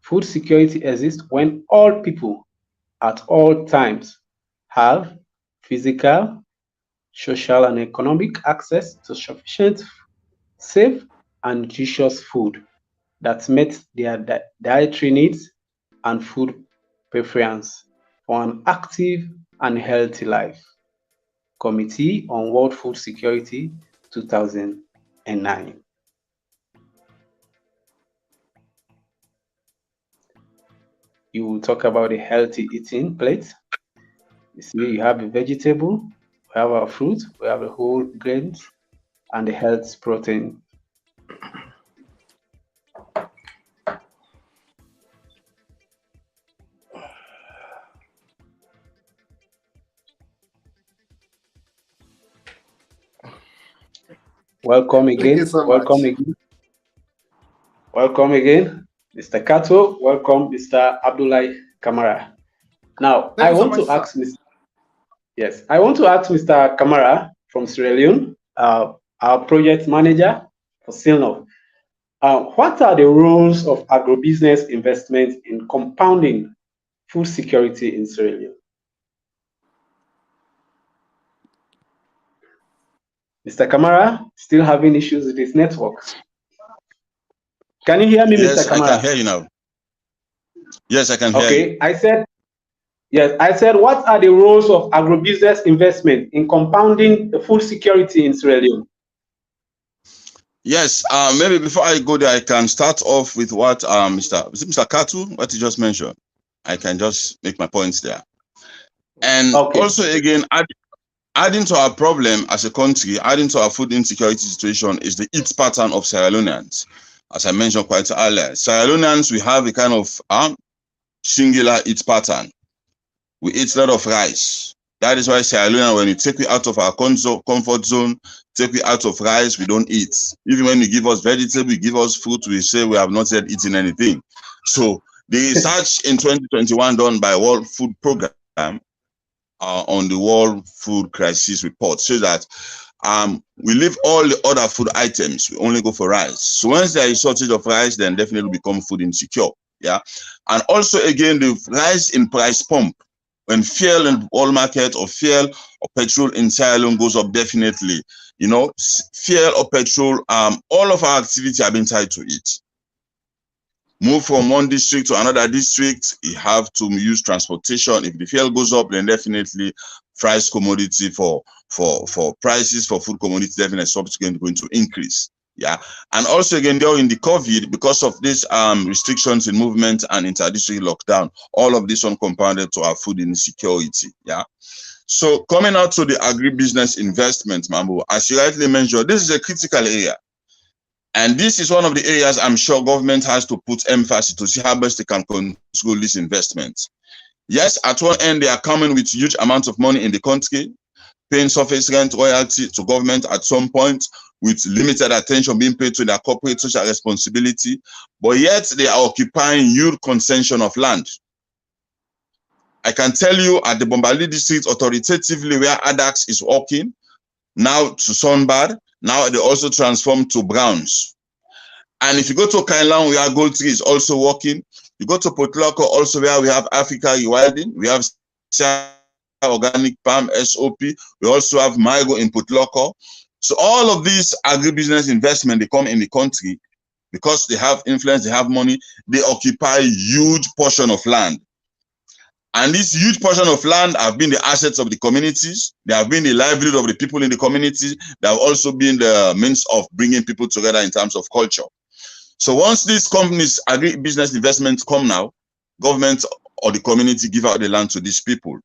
food security exists when all people at all times have physical, social, and economic access to sufficient, safe, and nutritious food that meet their dietary needs and food preference for an active and healthy life. Committee on World Food Security, 2009. You will talk about a healthy eating plate. You see, you have a vegetable, we have our fruit, we have a whole grains, and the health protein. Welcome again. Thank you so Welcome much. again. Welcome again, Mr. Kato. Welcome, Mr. Abdulai Kamara. Now, Thank I you so want much, to ask sir. Mr. Yes, I want to ask Mr. Kamara from Sierra Leone, our project manager for Silnov. What are the roles of agribusiness investment in compounding food security in Sierra Leone? Mr. Kamara, still having issues with his network. Can you hear me, Yes, Mr. Kamara? I can hear you now. Yes, I can hear you. Okay, I said, what are the roles of agribusiness investment in compounding the food security in Sierra Leone? Yes, maybe before I go there, I can start off with what Mr. Katu, what he just mentioned. I can just make my points there. And Okay. also, again, adding to our problem as a country, adding to our food insecurity situation is the eat pattern of Sierra Leoneans. As I mentioned quite earlier, Sierra Leoneans, we have a kind of singular eat pattern. We eat a lot of rice. That is why Sierra Leone, when you take it out of our comfort zone, take it out of rice, we don't eat. Even when you give us vegetable, you give us fruit, we say we have not yet eaten anything. So the research in 2021 done by World Food Program on the World Food Crisis Report shows that we leave all the other food items. We only go for rice. So once there is shortage of rice, then definitely become food insecure. Yeah, and also again the rise in price pump. When fuel in oil market or fuel or petrol in Sierra Leone goes up, definitely, you know, fuel or petrol, all of our activity have been tied to it. Move from one district to another district, you have to use transportation. If the fuel goes up, then definitely price commodity for prices for food commodities definitely subsequently going to increase. Yeah, and also again during the COVID, because of these restrictions in movement and inter-district lockdown, all of this one compounded to our food insecurity. Yeah, so coming out to the agribusiness investment, Mambu, as you rightly mentioned, this is a critical area. And this is one of the areas I'm sure government has to put emphasis to see how best they can control this investment. Yes, at one end, they are coming with huge amounts of money in the country, paying surface rent royalty to government at some point, with limited attention being paid to their corporate social responsibility, but yet they are occupying huge concession of land. I can tell you at the Bombali district, authoritatively where ADAX is working, now to Sunbad, now they also transformed to Browns. And if you go to Kailan, where Gold Tree is also working, you go to Potloko, also where we have Africa Rewilding, we have Organic Palm, SOP, we also have Mygo in Potloko. So all of these agribusiness investment, they come in the country because they have influence, they have money, they occupy huge portion of land. And this huge portion of land have been the assets of the communities, they have been the livelihood of the people in the community, they have also been the means of bringing people together in terms of culture. So once these companies, agribusiness investments come now, government or the community give out the land to these people.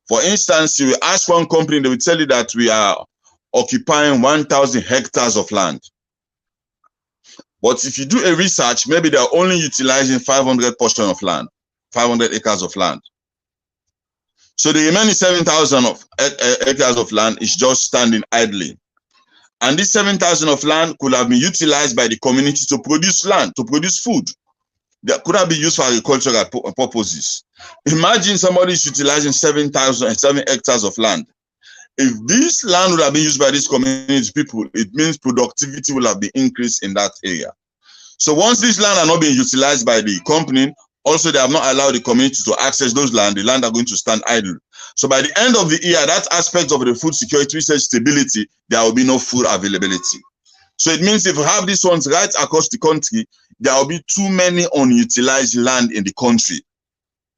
For instance, you ask one company, they will tell you that we are occupying 1,000 hectares of land. But if you do a research, maybe they're only utilizing 500 portion of land, 500 acres of land. So the remaining 7,000 acres of land is just standing idly. And this 7,000 of land could have been utilized by the community to produce land, to produce food. That could have been used for agricultural purposes. Imagine somebody is utilizing 7 hectares of land. If this land would have been used by these community people, it means productivity will have been increased in that area. So once this land are not being utilized by the company Also, they have not allowed the community to access those land. The land are going to stand idle. So by the end of the year, that aspect of the food security, which says stability, there will be no food availability. So it means if you have these ones right across the country, there will be too many unutilized land in the country,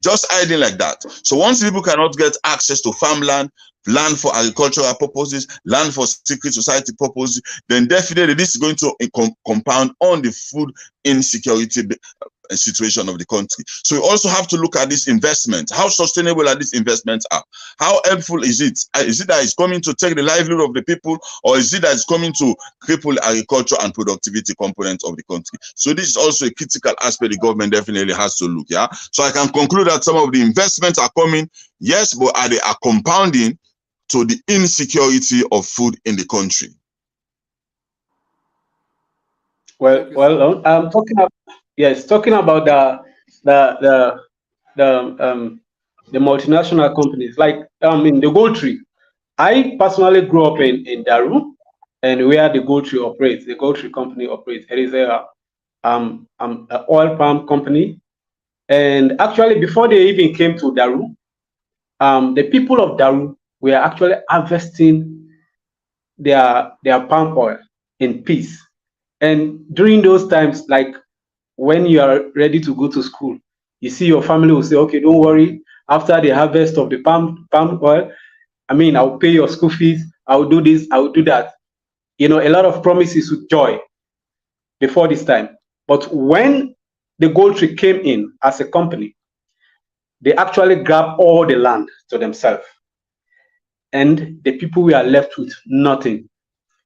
just idling like that. So once people cannot get access to farmland, land for agricultural purposes, land for secret society purposes, then definitely this is going to compound on the food insecurity situation of the country. So we also have to look at this investment. How sustainable are these investments are? How helpful is it? Is it that it's coming to take the livelihood of the people, or is it that it's coming to cripple agriculture and productivity components of the country? So this is also a critical aspect the government definitely has to look. Yeah. So I can conclude that some of the investments are coming, yes, but they are compounding to the insecurity of food in the country. Well, I'm talking about, yes, talking about the multinational companies like in the gold tree. I personally grew up in Daru, and where the gold tree operates, the gold tree company operates. It is an oil palm company, and actually before they even came to Daru, the people of Daru were actually harvesting their palm oil in peace. And during those times, like when you are ready to go to school, you see your family will say, okay, don't worry, after the harvest of the palm oil, I'll pay your school fees, I'll do this, I'll do that. A lot of promises with joy before this time. But when the gold tree came in as a company, they actually grabbed all the land to themselves. And the people were left with nothing.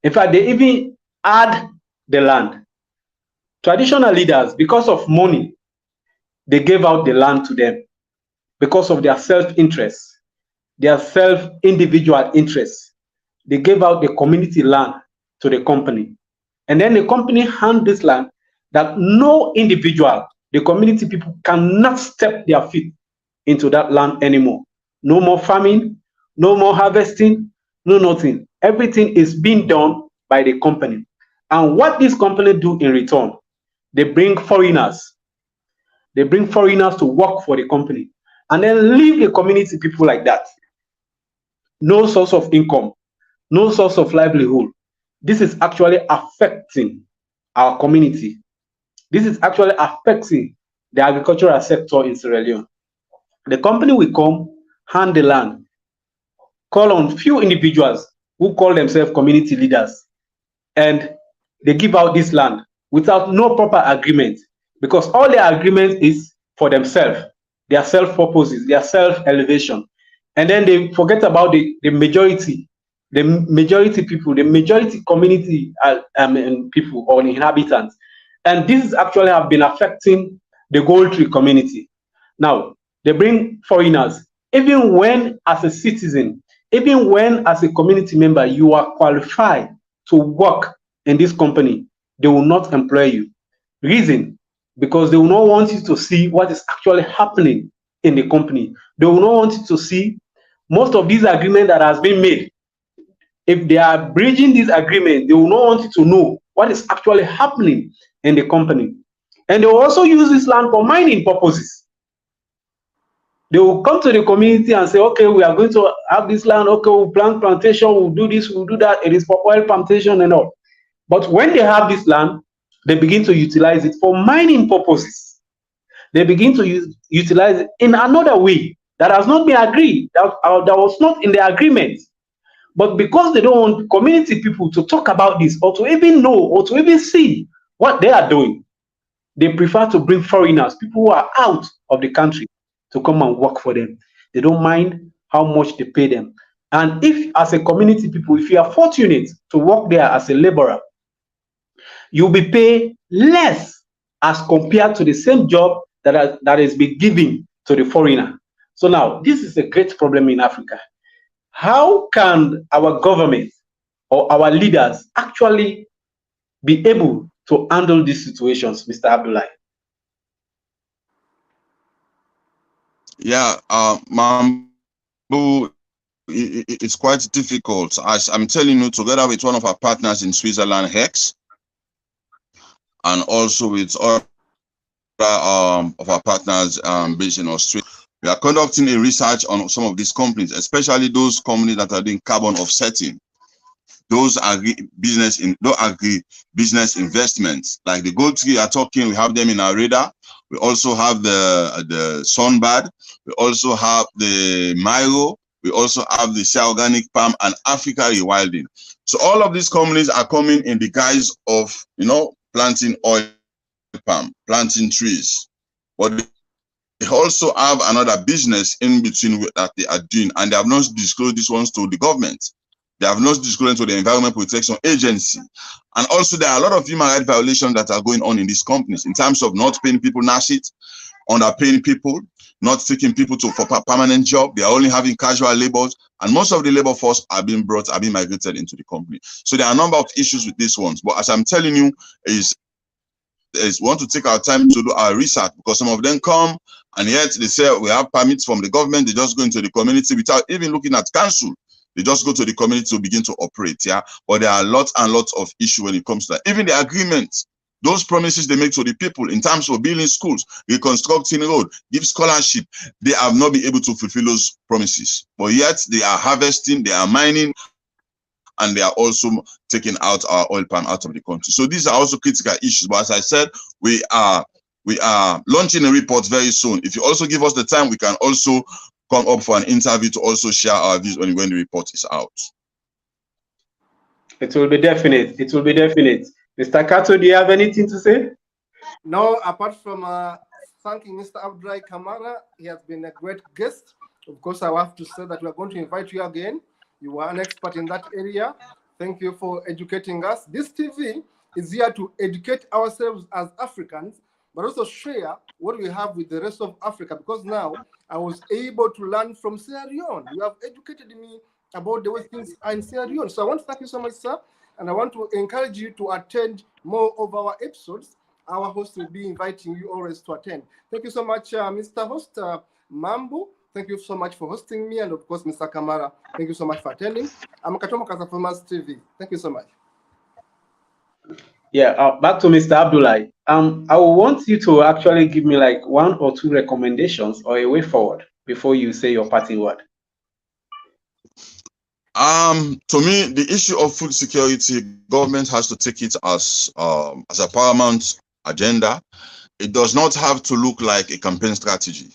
In fact, they even had the land. Traditional leaders, because of money, they gave out the land to them because of their self-interest, their self-individual interests. They gave out the community land to the company. And then the company handed this land that no individual, the community people, cannot step their feet into that land anymore. No more farming, no more harvesting, no nothing. Everything is being done by the company. And what this company do in return, they bring foreigners. They bring foreigners to work for the company and then leave the community people like that. No source of income, no source of livelihood. This is actually affecting our community. This is actually affecting the agricultural sector in Sierra Leone. The company will come, hand the land, call on few individuals who call themselves community leaders, and they give out this land without no proper agreement, because all their agreement is for themselves, their self-purposes, their self-elevation. And then they forget about the majority people, the majority community people or inhabitants. And this actually have been affecting the gold tree community. Now, they bring foreigners. Even when as a citizen, even when as a community member, you are qualified to work in this company, they will not employ you. Reason, because they will not want you to see what is actually happening in the company. They will not want you to see most of these agreements that has been made. If they are breaching this agreement, they will not want you to know what is actually happening in the company. And they will also use this land for mining purposes. They will come to the community and say, okay, we are going to have this land, okay, we'll plant plantation, we'll do this, we'll do that, it is for oil plantation and all. But when they have this land, they begin to utilize it for mining purposes. They begin to utilize it in another way that has not been agreed, that was not in the agreement. But because they don't want community people to talk about this or to even know or to even see what they are doing, they prefer to bring foreigners, people who are out of the country, to come and work for them. They don't mind how much they pay them. And if as a community people, if you are fortunate to work there as a laborer, you'll be paid less as compared to the same job that is being given to the foreigner. So now, this is a great problem in Africa. How can our government or our leaders actually be able to handle these situations, Mr. Abdulai? Yeah, Mambu, it's quite difficult. As I'm telling you, together with one of our partners in Switzerland, Hex, and also with other of our partners based in Australia. We are conducting a research on some of these companies, especially those companies that are doing carbon offsetting. Those agri-business investments, like the gold tree you are talking, we have them in our radar. We also have the Sunbird. We also have the Miro. We also have the Shea Organic Palm and Africa Rewilding. So all of these companies are coming in the guise of, planting oil palm, planting trees. But they also have another business in between that they are doing, and they have not disclosed these ones to the government. They have not disclosed to the Environment Protection Agency. And also there are a lot of human rights violations that are going on in these companies in terms of not paying people NASIT, underpaying people, not taking people for permanent job. They are only having casual labors, and most of the labor force are being migrated into the company. So there are a number of issues with these ones. But as I'm telling you, is we want to take our time to do our research, because some of them come and yet they say we have permits from the government. They just go into the community without even looking at council. They just go to the community to begin to operate. Yeah, but there are lots and lots of issues when it comes to that. Even the agreements, those promises they make to the people in terms of building schools, reconstructing road, give scholarship, they have not been able to fulfill those promises. But yet they are harvesting, they are mining, and they are also taking out our oil palm out of the country. So these are also critical issues. But as I said, we are launching a report very soon. If you also give us the time, we can also come up for an interview to also share our views when the report is out. It will be definite. It will be definite. Mr. Kato, do you have anything to say? No, apart from thanking Mr. Abdulai Kamara. He has been a great guest. Of course, I have to say that we are going to invite you again. You are an expert in that area. Thank you for educating us. This TV is here to educate ourselves as Africans, but also share what we have with the rest of Africa, because now I was able to learn from Sierra Leone. You have educated me about the way things are in Sierra Leone. So I want to thank you so much, sir. And I want to encourage you to attend more of our episodes. Our host will be inviting you always to attend. Thank you so much, Mr. Host, Mambu. Thank you so much for hosting me. And of course, Mr. Kamara, thank you so much for attending. I'm Katomo Kasa from Mass TV. Thank you so much. Yeah, back to Mr. Abdulai. I want you to actually give me like 1 or 2 recommendations or a way forward before you say your parting word. To me, the issue of food security, government has to take it as a paramount agenda. It does not have to look like a campaign strategy.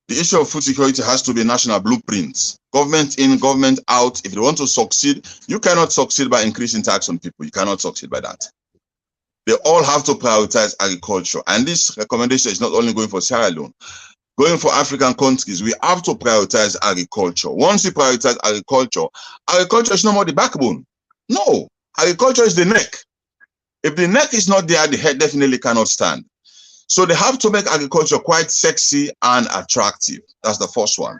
The issue of food security has to be a national blueprint. Government in, government out. If you want to succeed, you cannot succeed by increasing tax on people. You cannot succeed by that. They all have to prioritize agriculture. And this recommendation is not only going for Sierra Leone. Going for African countries, we have to prioritize agriculture. Once you prioritize agriculture, agriculture is no more the backbone. No, agriculture is the neck. If the neck is not there, the head definitely cannot stand. So they have to make agriculture quite sexy and attractive. That's the first one.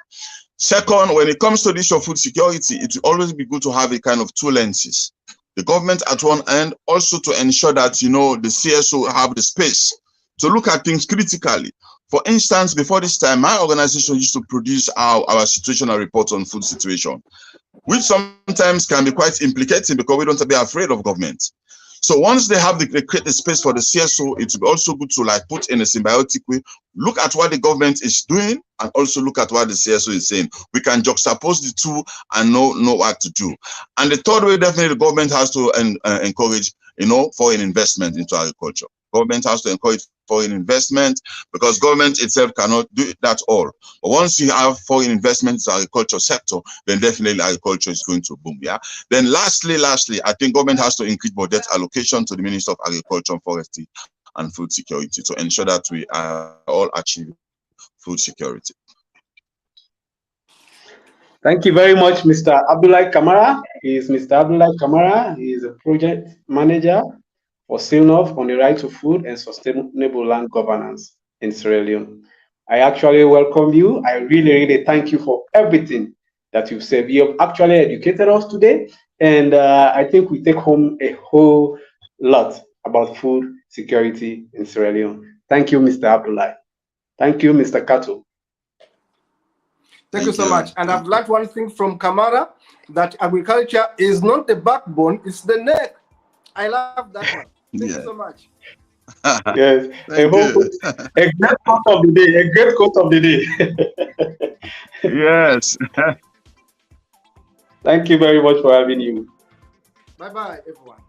Second, when it comes to the issue of food security, it will always be good to have a kind of 2 lenses. The government at one end, also to ensure that, the CSO have the space to look at things critically. For instance, before this time, my organization used to produce our situational report on food situation, which sometimes can be quite implicating because we don't have to be afraid of government. So once they create the space for the CSO, it will be also good to put in a symbiotic way, look at what the government is doing and also look at what the CSO is saying. We can juxtapose the two and know what to do. And the third way, definitely the government has to encourage, foreign investment into agriculture. Government has to encourage foreign investment because government itself cannot do that all. But once you have foreign investment in the agriculture sector, then definitely agriculture is going to boom. Yeah. Then lastly, I think government has to increase budget allocation to the Minister of Agriculture, Forestry, and Food Security to ensure that we all achieve food security. Thank you very much, Mr. Abdulai Kamara. He is Mr. Abdulai Kamara. He is a project manager for SILNOV on the right to food and sustainable land governance in Sierra Leone. I actually welcome you. I really thank you for everything that you've said. You have actually educated us today, and I think we take home a whole lot about food security in Sierra Leone. Thank you, Mr. Abdulai. Thank you, Mr. Kato. Thank you so much. And I've learned one thing from Kamara, that agriculture is not the backbone, it's the neck. I love that one. Thank you so much. Yes. Thank you. A great quote of the day. A great quote of the day. Yes. Thank you very much for having you. Bye bye, everyone.